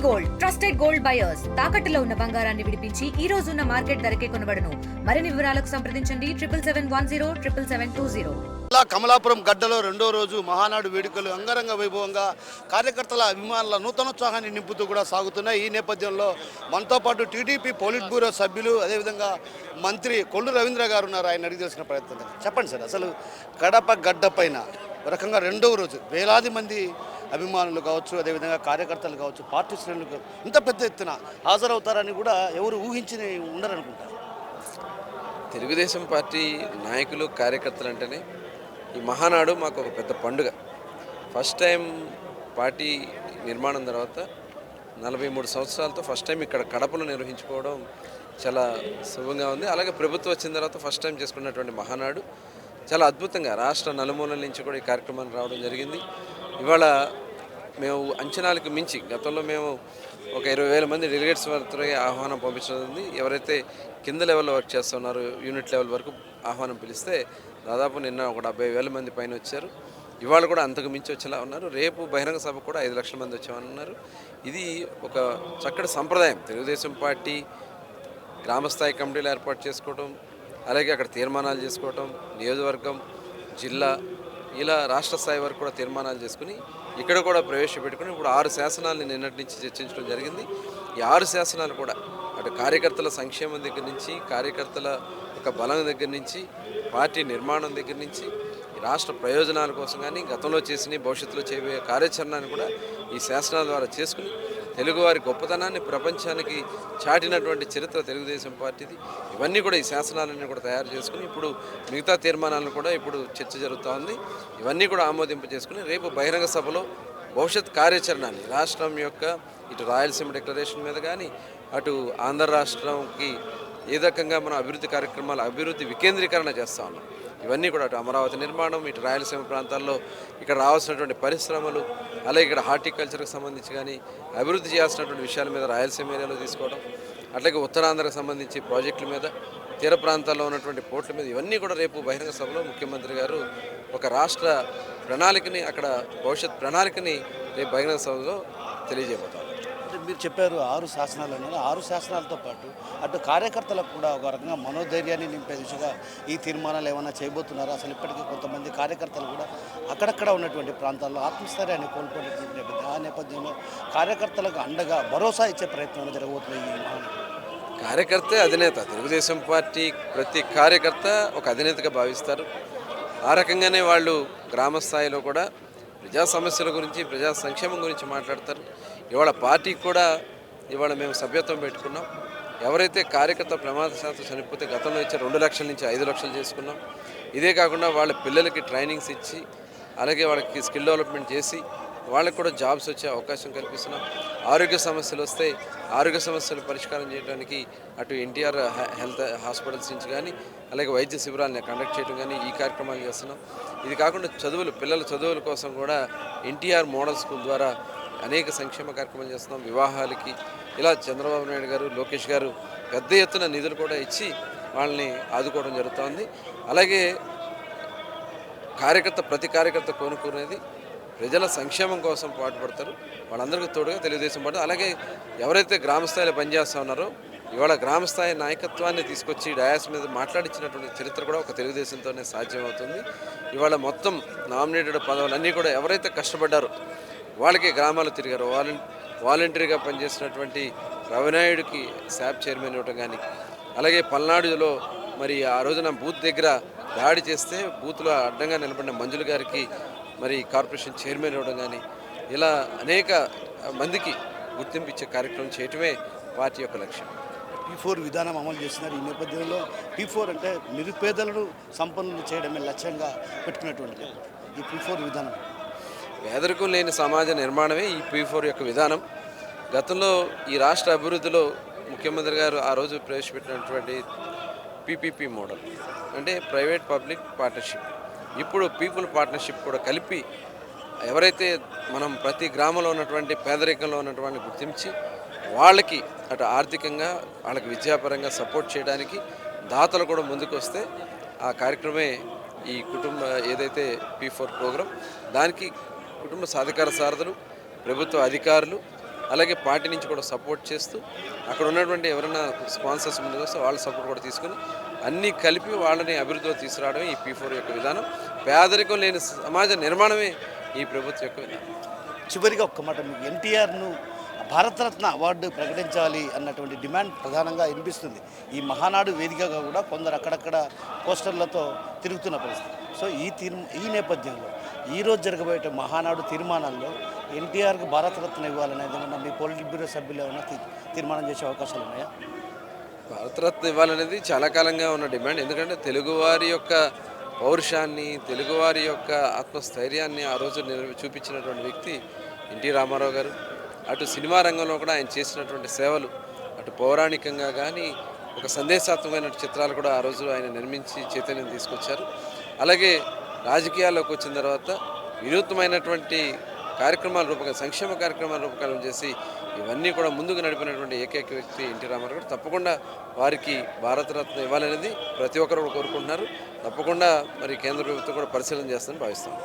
Gold trusted gold buyers తాకట్టులో ఉన్న బంగారాన్ని విడిపించి ఈ రోజు ఉన్న మార్కెట్ ధరకే కొనబడును. మరిన్ని వివరాలకు సంప్రదించండి 77107720. కమలాపురం గడ్డలో రెండో రోజు మహానాడు వేడుకలు అంగరంగ వైభవంగా కార్యకర్తల అభిమానుల నూతనోత్సాహాన్ని నింపుతూ కూడా సాగుతున్నాయి. ఈ నేపథ్యంలో మనతో పాటు టీడీపీ పోలిట్ బ్యూరో సభ్యులు అదేవిధంగా మంత్రి కొల్లు రవీంద్ర గారు ఉన్నారు. ఆయన అడిగి తెలిసిన ప్రయత్నం చెప్పండి సార్, అసలు కడప గడ్డ పైన రకంగా రెండవ రోజు వేలాది మంది అభిమానులు కావచ్చు, అదేవిధంగా కార్యకర్తలు కావచ్చు, పార్టీ శ్రేణులు ఇంత పెద్ద ఎత్తున హాజరవుతారని కూడా ఎవరు ఊహించి ఉండరనుకుంటారు. తెలుగుదేశం పార్టీ నాయకులు కార్యకర్తలు అంటేనే ఈ మహానాడు మాకు ఒక పెద్ద పండుగ. ఫస్ట్ టైం పార్టీ నిర్మాణం తర్వాత 43 సంవత్సరాలతో ఫస్ట్ టైం ఇక్కడ కడపలో నిర్వహించుకోవడం చాలా శుభంగా ఉంది. అలాగే ప్రభుత్వం వచ్చిన తర్వాత ఫస్ట్ టైం చేసుకున్నటువంటి మహానాడు చాలా అద్భుతంగా రాష్ట్ర నలుమూలల నుంచి కూడా ఈ కార్యక్రమానికి రావడం జరిగింది. ఇవాళ మేము అంచనాలకు మించి గతంలో మేము ఒక 20,000 మంది డెలిగేట్స్ వరకు ఆహ్వానం పంపించడం. ఎవరైతే కింద లెవెల్లో వర్క్ చేస్తున్నారో యూనిట్ లెవెల్ వరకు ఆహ్వానం పిలిస్తే దాదాపు నిన్న ఒక 70,000 మంది పైన వచ్చారు. ఇవాళ కూడా అంతకు మించి వచ్చేలా ఉన్నారు. రేపు బహిరంగ సభ కూడా 5 లక్షల మంది వచ్చామన్నారు. ఇది ఒక చక్కటి సంప్రదాయం. తెలుగుదేశం పార్టీ గ్రామస్థాయి కమిటీలు ఏర్పాటు చేసుకోవడం, అలాగే అక్కడ తీర్మానాలు చేసుకోవటం, నియోజకవర్గం, జిల్లా, ఇలా రాష్ట్ర స్థాయి వరకు కూడా తీర్మానాలు చేసుకుని ఇక్కడ కూడా ప్రవేశపెట్టుకుని ఇప్పుడు 6 శాసనాలని నిన్నటి నుంచి చర్చించడం జరిగింది. ఈ 6 శాసనాలు కూడా అటు కార్యకర్తల సంక్షేమం దగ్గర నుంచి, కార్యకర్తల యొక్క బలం దగ్గర నుంచి, పార్టీ నిర్మాణం దగ్గర నుంచి, రాష్ట్ర ప్రయోజనాల కోసం కానీ గతంలో చేసిన భవిష్యత్తులో చేయబోయే కార్యాచరణను కూడా ఈ శాసనాల ద్వారా చేసుకుని తెలుగువారి గొప్పతనాన్ని ప్రపంచానికి చాటినటువంటి చరిత్ర తెలుగుదేశం పార్టీది. ఇవన్నీ కూడా ఈ శాసనాలన్నీ కూడా తయారు చేసుకుని ఇప్పుడు మిగతా తీర్మానాలను కూడా ఇప్పుడు చర్చ జరుగుతూ ఉంది. ఇవన్నీ కూడా ఆమోదింప చేసుకుని రేపు బహిరంగ సభలో భవిష్యత్ కార్యాచరణని రాష్ట్రం యొక్క ఇటు రాయలసీమ డిక్లరేషన్ మీద కానీ అటు ఆంధ్ర రాష్ట్రంకి ఏ రకంగా మనం అభివృద్ధి కార్యక్రమాలు అభివృద్ధి వికేంద్రీకరణ చేస్తూ ఉన్నాం. ఇవన్నీ కూడా అటు అమరావతి నిర్మాణం, ఇటు రాయలసీమ ప్రాంతాల్లో ఇక్కడ రావాల్సినటువంటి పరిశ్రమలు, అలాగే ఇక్కడ హార్టికల్చర్కి సంబంధించి కానీ అభివృద్ధి చేయాల్సినటువంటి విషయాల మీద రాయలసీమ ఏరియాలో తీసుకోవడం, అట్లాగే ఉత్తరాంధ్రకు సంబంధించి ప్రాజెక్టుల మీద, తీర ప్రాంతాల్లో ఉన్నటువంటి పోర్టుల మీద, ఇవన్నీ కూడా రేపు బహిరంగ సభలో ముఖ్యమంత్రి గారు ఒక రాష్ట్ర ప్రణాళికని, అక్కడ భవిష్యత్ ప్రణాళికని రేపు బహిరంగ సభలో తెలియజేయబోతారు. మీరు చెప్పారు 6 శాసనాలు అన్నారు. 6 శాసనాలతో పాటు అటు కార్యకర్తలకు కూడా ఒక రకంగా మనోధైర్యాన్ని నింపే దిశగా ఈ తీర్మానాలు ఏమైనా చేయబోతున్నారు. అసలు ఇప్పటికీ కొంతమంది కార్యకర్తలు కూడా అక్కడక్కడ ఉన్నటువంటి ప్రాంతాల్లో ఆత్మస్థైర్యాన్ని కోల్పోయినటువంటి ఆ నేపథ్యంలో కార్యకర్తలకు అండగా భరోసా ఇచ్చే ప్రయత్నాలు జరగబోతున్నాయి. ఈ కార్యకర్తే అధినేత. తెలుగుదేశం పార్టీ ప్రతి కార్యకర్త ఒక అధినేతగా భావిస్తారు. ఆ రకంగానే వాళ్ళు గ్రామ స్థాయిలో కూడా ప్రజా సమస్యల గురించి, ప్రజా సంక్షేమం గురించి మాట్లాడతారు. ఇవాళ పార్టీకి కూడా ఇవాళ మేము సభ్యత్వం పెట్టుకున్నాం. ఎవరైతే కార్యకర్త ప్రమాదశాత్తు చనిపోతే గతంలో ఇచ్చే 2 లక్షల నుంచి 5 లక్షలు చేసుకున్నాం. ఇదే కాకుండా వాళ్ళ పిల్లలకి ట్రైనింగ్స్ ఇచ్చి, అలాగే వాళ్ళకి స్కిల్ డెవలప్మెంట్ చేసి వాళ్ళకి కూడా జాబ్స్ వచ్చే అవకాశం కల్పిస్తున్నాం. ఆరోగ్య సమస్యలు వస్తే ఆరోగ్య సమస్యలు పరిష్కారం చేయడానికి అటు ఎన్టీఆర్ హెల్త్ హాస్పిటల్స్ నుంచి కానీ, అలాగే వైద్య శిబిరాలను కండక్ట్ చేయడం కానీ ఈ కార్యక్రమాలు చేస్తున్నాం. ఇది కాకుండా పిల్లల చదువుల కోసం కూడా ఎన్టీఆర్ మోడల్ స్కూల్ ద్వారా అనేక సంక్షేమ కార్యక్రమాలు చేస్తున్నాం. వివాహాలకి ఇలా చంద్రబాబు నాయుడు గారు, లోకేష్ గారు పెద్ద ఎత్తున నిధులు కూడా ఇచ్చి వాళ్ళని ఆదుకోవడం జరుగుతోంది. అలాగే ప్రతి కార్యకర్త కోరుకునేది ప్రజల సంక్షేమం కోసం పాటుపడతారు. వాళ్ళందరికీ తోడుగా తెలుగుదేశం పార్టీ, అలాగే ఎవరైతే గ్రామస్థాయిలో పనిచేస్తూ ఉన్నారో ఇవాళ గ్రామస్థాయి నాయకత్వాన్ని తీసుకొచ్చి డయాస్ మీద మాట్లాడించినటువంటి చరిత్ర కూడా ఒక తెలుగుదేశంతోనే సాధ్యమవుతుంది. ఇవాళ మొత్తం నామినేటెడ్ పదవులన్నీ కూడా ఎవరైతే కష్టపడ్డారో వాళ్ళకి గ్రామాలు తిరిగారు. వాలంటరీగా పనిచేసినటువంటి రవినాయుడికి శాప్ చైర్మన్ ఇవ్వడం కానీ, అలాగే పల్నాడులో మరి ఆ రోజున బూత్ దగ్గర దాడి చేస్తే బూత్లో అడ్డంగా నిలబడిన మంజులు గారికి మరి కార్పొరేషన్ చైర్మన్ ఇవ్వడం కానీ, ఇలా అనేక మందికి గుర్తింపు ఇచ్చే కార్యక్రమం చేయటమే పార్టీ యొక్క లక్ష్యం. P4 విధానం అమలు చేస్తున్నారు. ఈ నేపథ్యంలో P4 అంటే నిరుపేదలను సంపన్నులు చేయడమే లక్ష్యంగా పెట్టుకున్నటువంటి ఈ P4 విధానం, పేదరికం లేని సమాజ నిర్మాణమే ఈ P4 యొక్క విధానం. గతంలో ఈ రాష్ట్ర అభివృద్ధిలో ముఖ్యమంత్రి గారు ఆ రోజు ప్రవేశపెట్టినటువంటి PPP మోడల్ అంటే ప్రైవేట్ పబ్లిక్ పార్ట్నర్షిప్, ఇప్పుడు పీపుల్ పార్ట్నర్షిప్ కూడా కలిపి ఎవరైతే మనం ప్రతి గ్రామంలో ఉన్నటువంటి పేదరికంలో ఉన్నటువంటి గుర్తించి వాళ్ళకి అటు ఆర్థికంగా, వాళ్ళకి విద్యాపరంగా సపోర్ట్ చేయడానికి దాతలు కూడా ముందుకు వస్తే ఆ కార్యక్రమే ఈ ఏదైతే P4 ప్రోగ్రాం, దానికి కుటుంబ సాధికార సారథులు, ప్రభుత్వ అధికారులు, అలాగే పార్టీ నుంచి కూడా సపోర్ట్ చేస్తూ అక్కడ ఉన్నటువంటి ఎవరైనా స్పాన్సర్స్ ముందుకు వస్తే వాళ్ళ సపోర్ట్ కూడా తీసుకుని అన్నీ కలిపి వాళ్ళని అభివృద్ధిలో తీసుకురావడమే ఈ P4 యొక్క విధానం. పేదరికం లేని సమాజ నిర్మాణమే ఈ ప్రభుత్వం యొక్క విధానం. చివరిగా ఒక్క మాట, మీకు ఎన్టీఆర్ను భారతరత్న అవార్డు ప్రకటించాలి అన్నటువంటి డిమాండ్ ప్రధానంగా వినిపిస్తుంది. ఈ మహానాడు వేదికగా కూడా కొందరు అక్కడక్కడ పోస్టర్లతో తిరుగుతున్న పరిస్థితి. సో ఈ నేపథ్యంలో ఈరోజు జరగబోయే మహానాడు తీర్మానాల్లో ఎన్టీఆర్కు భారతరత్న ఇవ్వాలనేది ఏమన్నా మీ పొలిటిక్ బ్యూరో సభ్యులు ఏమైనా తీర్మానం చేసే అవకాశాలు ఉన్నాయా? భారతరత్న ఇవ్వాలనేది చాలా కాలంగా ఉన్న డిమాండ్. ఎందుకంటే తెలుగువారి యొక్క పౌరుషాన్ని, తెలుగువారి యొక్క ఆత్మస్థైర్యాన్ని ఆ రోజు చూపించినటువంటి వ్యక్తి ఎన్టీ రామారావు గారు. అటు సినిమా రంగంలో కూడా ఆయన చేసినటువంటి సేవలు, అటు పౌరాణికంగా కానీ ఒక సందేశాత్మకమైన చిత్రాలు కూడా ఆ రోజు ఆయన నిర్మించి చైతన్యం తీసుకొచ్చారు. అలాగే రాజకీయాల్లోకి వచ్చిన తర్వాత వినూత్నమైనటువంటి కార్యక్రమాల రూపకల్పన, సంక్షేమ కార్యక్రమాల రూపకల్పన చేసి ఇవన్నీ కూడా ముందుకు నడిపినటువంటి ఏకైక వ్యక్తి ఎన్టీ రామారావు గారు. తప్పకుండా వారికి భారతరత్న ఇవ్వాలనేది ప్రతి ఒక్కరు కూడా కోరుకుంటున్నారు. తప్పకుండా మరి కేంద్ర ప్రభుత్వం కూడా పరిశీలన చేస్తుందని భావిస్తాం.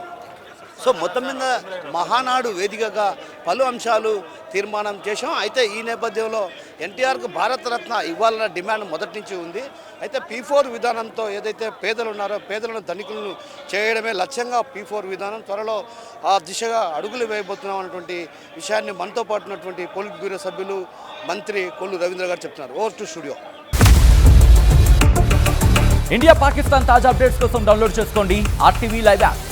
సో మొత్తం మీద మహానాడు వేదికగా పలు అంశాలు తీర్మానం చేశాం. అయితే ఈ నేపథ్యంలో ఎన్టీఆర్కు భారతరత్న ఇవ్వాలన్న డిమాండ్ మొదటి నుంచి ఉంది. అయితే P4 విధానంతో ఏదైతే పేదలు ఉన్నారో పేదలను ధనికులను చేయడమే లక్ష్యంగా P4 విధానం, త్వరలో ఆ దిశగా అడుగులు వేయబోతున్నాం అన్నటువంటి విషయాన్ని మనతో పాటు ఉన్నటువంటి పోలిట్ బ్యూరో సభ్యులు మంత్రి కొల్లు రవీంద్ర గారు చెప్తున్నారు. Over to studio. India Pakistan తాజా అప్డేట్స్ కోసం డౌన్లోడ్ చేసుకోండి RTV లైవ్ యాప్.